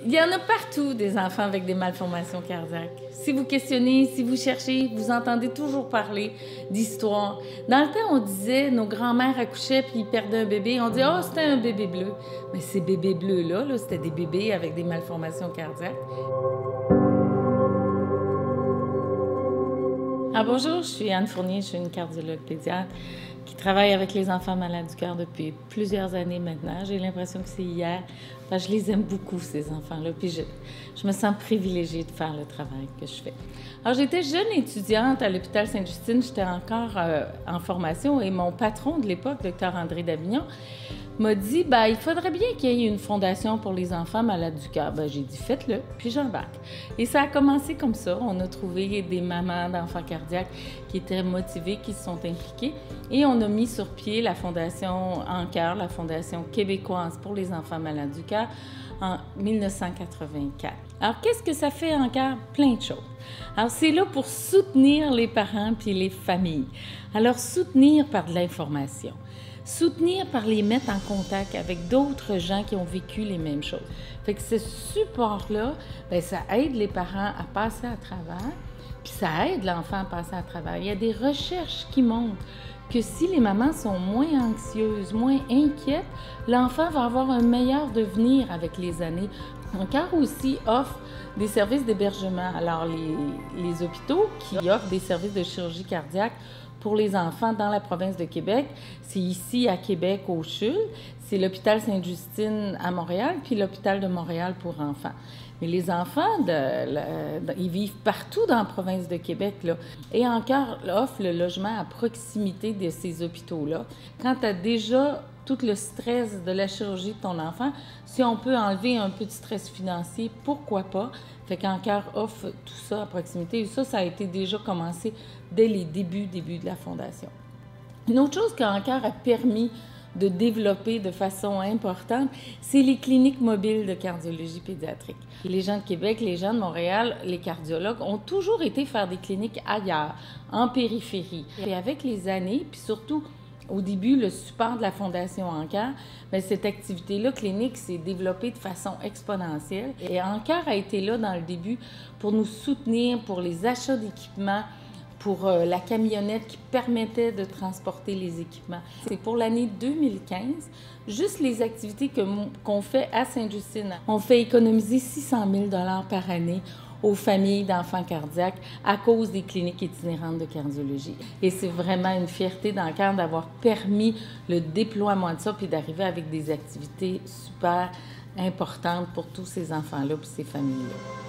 Il y en a partout des enfants avec des malformations cardiaques. Si vous questionnez, si vous cherchez, vous entendez toujours parler d'histoires. Dans le temps, on disait, nos grands-mères accouchaient puis ils perdaient un bébé. On disait, oh, c'était un bébé bleu. Mais ces bébés bleus-là, c'était des bébés avec des malformations cardiaques. Bonjour, je suis Anne Fournier, je suis une cardiologue pédiatre qui travaille avec les enfants malades du cœur depuis plusieurs années maintenant. J'ai l'impression que c'est hier. Je les aime beaucoup, ces enfants-là, puis je me sens privilégiée de faire le travail que je fais. Alors, j'étais jeune étudiante à l'hôpital Sainte-Justine, j'étais encore en formation, et mon patron de l'époque, Dr André Davignon, m'a dit, il faudrait bien qu'il y ait une fondation pour les enfants malades du cœur. J'ai dit, faites-le, puis j'embarque. Et ça a commencé comme ça. On a trouvé des mamans d'enfants cardiaques qui étaient motivées, qui se sont impliquées, et on a mis sur pied la fondation En-Cœur, la fondation québécoise pour les enfants malades du cœur, en 1984. Alors, qu'est-ce que ça fait En-Cœur? Plein de choses. Alors, c'est là pour soutenir les parents puis les familles. Alors, soutenir par de l'information. Soutenir par les mettre en contact avec d'autres gens qui ont vécu les mêmes choses. Fait que ce support-là, ça aide les parents à passer à travers, puis ça aide l'enfant à passer à travers. Il y a des recherches qui montrent que si les mamans sont moins anxieuses, moins inquiètes, l'enfant va avoir un meilleur devenir avec les années. En-Cœur aussi offre des services d'hébergement. Alors, les hôpitaux qui offrent des services de chirurgie cardiaque pour les enfants dans la province de Québec, c'est ici à Québec, au CHUL, c'est l'hôpital Sainte-Justine à Montréal, puis l'hôpital de Montréal pour enfants. Mais les enfants, ils vivent partout dans la province de Québec, là. Et En-Cœur offre le logement à proximité de ces hôpitaux-là. Quand tu as déjà tout le stress de la chirurgie de ton enfant, si on peut enlever un peu de stress financier, pourquoi pas? Fait qu'En-Cœur offre tout ça à proximité. Et ça a été déjà commencé dès les débuts de la fondation. Une autre chose qu'En-Cœur a permis de développer de façon importante, c'est les cliniques mobiles de cardiologie pédiatrique. Les gens de Québec, les gens de Montréal, les cardiologues ont toujours été faire des cliniques ailleurs, en périphérie. Et avec les années, puis surtout au début, le support de la Fondation En-Cœur, cette activité-là clinique s'est développée de façon exponentielle. Et En-Cœur a été là dans le début pour nous soutenir, pour les achats d'équipements, pour la camionnette qui permettait de transporter les équipements. C'est pour l'année 2015, juste les activités qu'on fait à Sainte-Justine. On fait économiser 600 000 $ par année aux familles d'enfants cardiaques à cause des cliniques itinérantes de cardiologie. Et c'est vraiment une fierté d'En-Cœur d'avoir permis le déploiement de ça puis d'arriver avec des activités super importantes pour tous ces enfants-là et ces familles-là.